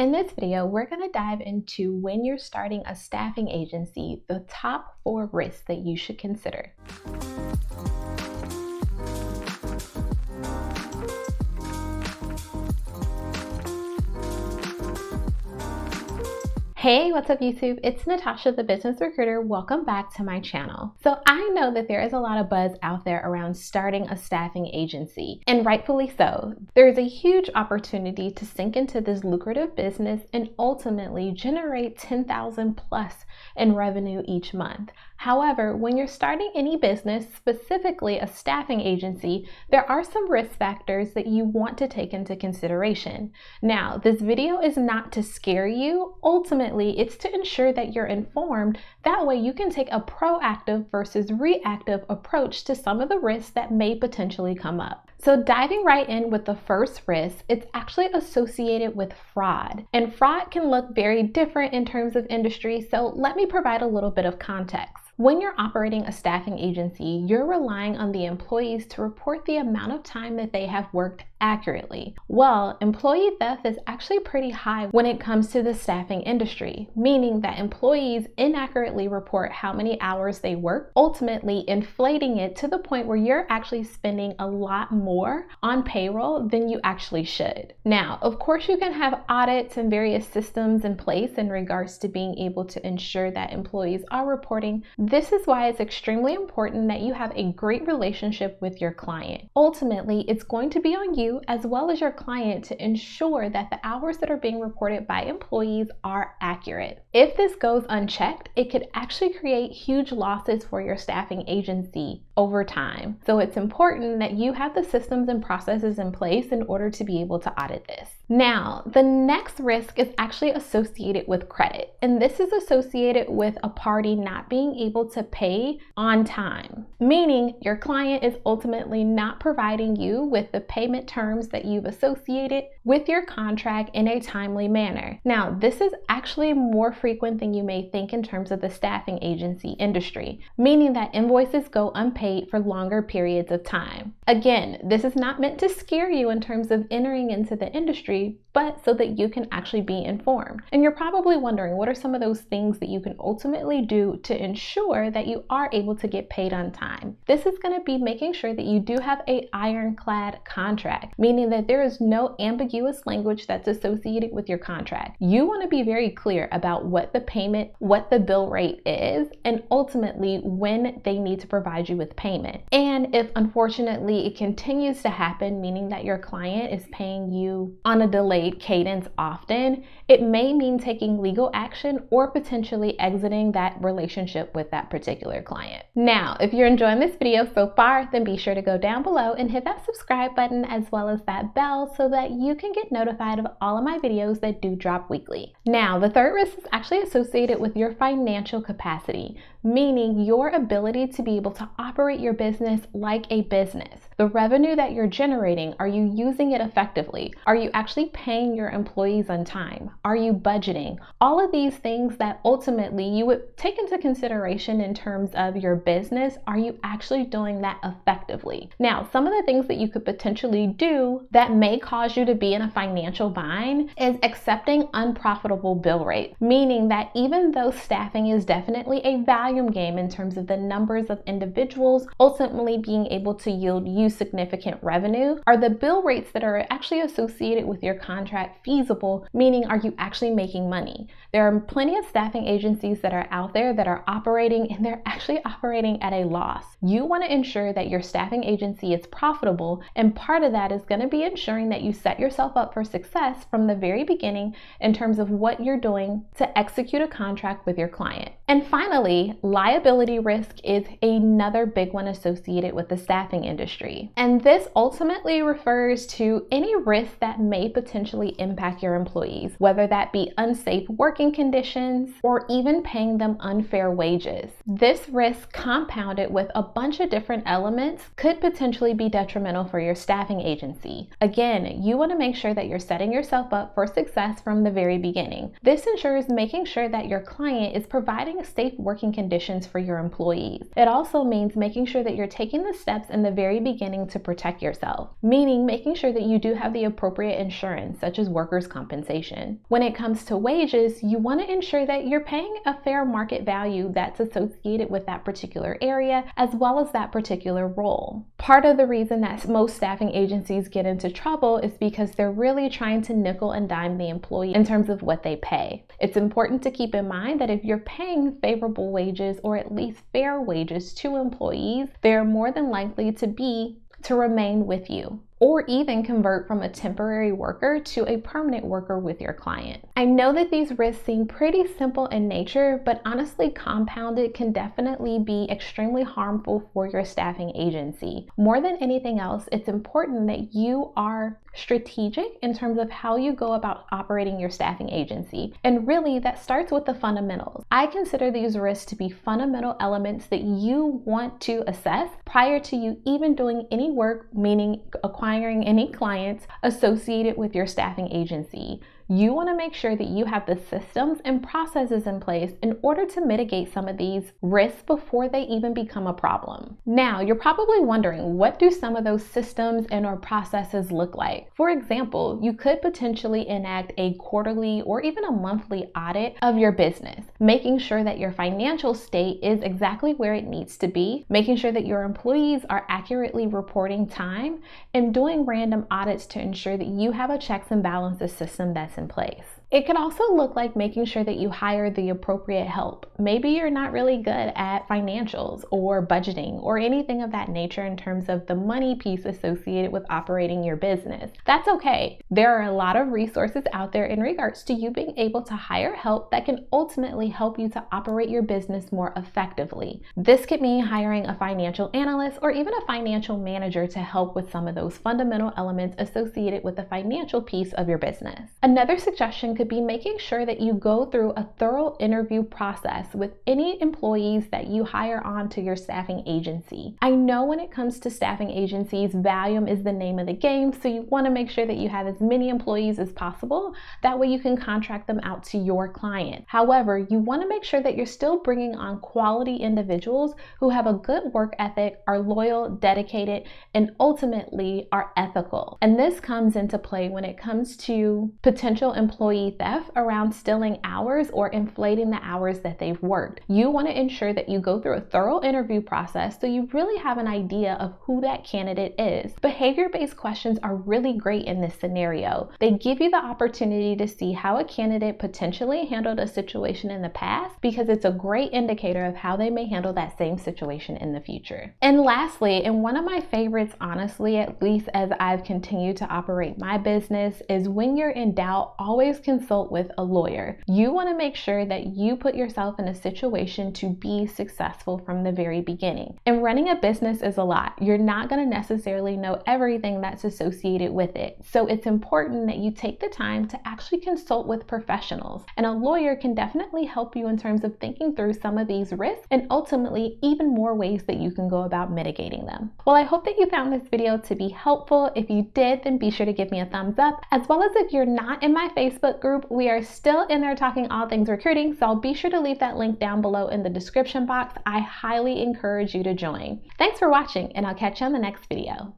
In this video, we're going to dive into when you're starting a staffing agency, the top 4 risks that you should consider. Hey, what's up YouTube? It's Natasha, the business recruiter. Welcome back to my channel. So I know that there is a lot of buzz out there around starting a staffing agency, and rightfully so. There's a huge opportunity to sink into this lucrative business and ultimately generate 10,000 plus in revenue each month. However, when you're starting any business, specifically a staffing agency, there are some risk factors that you want to take into consideration. Now, this video is not to scare you. Ultimately, it's to ensure that you're informed. That way you can take a proactive versus reactive approach to some of the risks that may potentially come up. So diving right in with the first risk, it's actually associated with fraud. And fraud can look very different in terms of industry, so let me provide a little bit of context. When you're operating a staffing agency, you're relying on the employees to report the amount of time that they have worked accurately. Well, employee theft is actually pretty high when it comes to the staffing industry, meaning that employees inaccurately report how many hours they work, ultimately inflating it to the point where you're actually spending a lot more on payroll than you actually should. Now, of course, you can have audits and various systems in place in regards to being able to ensure that employees are reporting. This is why it's extremely important that you have a great relationship with your client. Ultimately, it's going to be on you as well as your client to ensure that the hours that are being reported by employees are accurate. If this goes unchecked, it could actually create huge losses for your staffing agency over time. So it's important that you have the systems and processes in place in order to be able to audit this. Now, the next risk is actually associated with credit, and this is associated with a party not being able to pay on time, meaning your client is ultimately not providing you with the payment terms that you've associated with your contract in a timely manner. Now, this is actually more frequent than you may think in terms of the staffing agency industry, meaning that invoices go unpaid for longer periods of time. Again, this is not meant to scare you in terms of entering into the industry, but so that you can actually be informed. And you're probably wondering, what are some of those things that you can ultimately do to ensure that you are able to get paid on time? This is going to be making sure that you do have an ironclad contract, meaning that there is no ambiguous language that's associated with your contract. You want to be very clear about what the payment, what the bill rate is, and ultimately when they need to provide you with payment. And if unfortunately it continues to happen, meaning that your client is paying you on a delayed cadence often, it may mean taking legal action or potentially exiting that relationship with that particular client. Now, if you're enjoying this video so far, then be sure to go down below and hit that subscribe button as well as that bell so that you can get notified of all of my videos that do drop weekly. Now, the third risk is actually associated with your financial capacity, meaning your ability to be able to operate your business like a business. The revenue that you're generating, are you using it effectively? Are you actually paying your employees on time? Are you budgeting? All of these things that ultimately you would take into consideration in terms of your business, are you actually doing that effectively? Now, some of the things that you could potentially do that may cause you to be in a financial bind is accepting unprofitable bill rates, meaning that even though staffing is definitely a volume game in terms of the numbers of individuals ultimately being able to yield you significant revenue, are the bill rates that are actually associated with your contract feasible, meaning are you actually making money? There are plenty of staffing agencies that are out there that are operating and they're actually operating at a loss. You want to ensure that your staffing agency is profitable, and part of that is going to be ensuring that you set yourself up for success from the very beginning in terms of what you're doing to execute a contract with your client. And finally, liability risk is another big one associated with the staffing industry. And this ultimately refers to any risk that may potentially impact your employees, whether that be unsafe working conditions or even paying them unfair wages. This risk, compounded with a bunch of different elements, could potentially be detrimental for your staffing agency. Again, you want to make sure that you're setting yourself up for success from the very beginning. This ensures making sure that your client is providing safe working conditions for your employees. It also means making sure that you're taking the steps in the very beginning beginning to protect yourself, meaning making sure that you do have the appropriate insurance, such as workers' compensation. When it comes to wages, you want to ensure that you're paying a fair market value that's associated with that particular area, as well as that particular role. Part of the reason that most staffing agencies get into trouble is because they're really trying to nickel and dime the employee in terms of what they pay. It's important to keep in mind that if you're paying favorable wages or at least fair wages to employees, they're more than likely to remain with you, or even convert from a temporary worker to a permanent worker with your client. I know that these risks seem pretty simple in nature, but honestly, compounded can definitely be extremely harmful for your staffing agency. More than anything else, it's important that you are strategic in terms of how you go about operating your staffing agency. And really, that starts with the fundamentals. I consider these risks to be fundamental elements that you want to assess prior to you even doing any work, meaning acquiring any clients associated with your staffing agency. You want to make sure that you have the systems and processes in place in order to mitigate some of these risks before they even become a problem. Now, you're probably wondering, what do some of those systems and or processes look like? For example, you could potentially enact a quarterly or even a monthly audit of your business, making sure that your financial state is exactly where it needs to be, making sure that your employees are accurately reporting time, and doing random audits to ensure that you have a checks and balances system that's in place. It can also look like making sure that you hire the appropriate help. Maybe you're not really good at financials or budgeting or anything of that nature in terms of the money piece associated with operating your business. That's okay. There are a lot of resources out there in regards to you being able to hire help that can ultimately help you to operate your business more effectively. This could mean hiring a financial analyst or even a financial manager to help with some of those fundamental elements associated with the financial piece of your business. Another suggestion could be making sure that you go through a thorough interview process with any employees that you hire on to your staffing agency. I know when it comes to staffing agencies, volume is the name of the game, so you want to make sure that you have as many employees as possible. That way you can contract them out to your client. However, you want to make sure that you're still bringing on quality individuals who have a good work ethic, are loyal, dedicated, and ultimately are ethical. And this comes into play when it comes to potential employee theft around stealing hours or inflating the hours that they've worked. You want to ensure that you go through a thorough interview process so you really have an idea of who that candidate is. Behavior-based questions are really great in this scenario. They give you the opportunity to see how a candidate potentially handled a situation in the past, because it's a great indicator of how they may handle that same situation in the future. And lastly, and one of my favorites, honestly, at least as I've continued to operate my business, is when you're in doubt, always consult with a lawyer. You want to make sure that you put yourself in a situation to be successful from the very beginning. And running a business is a lot. You're not going to necessarily know everything that's associated with it. So it's important that you take the time to actually consult with professionals. And a lawyer can definitely help you in terms of thinking through some of these risks and ultimately even more ways that you can go about mitigating them. Well, I hope that you found this video to be helpful. If you did, then be sure to give me a thumbs up. As well as if you're not in my Facebook group, we are still in there talking all things recruiting, so I'll be sure to leave that link down below in the description box. I highly encourage you to join. Thanks for watching, and I'll catch you on the next video.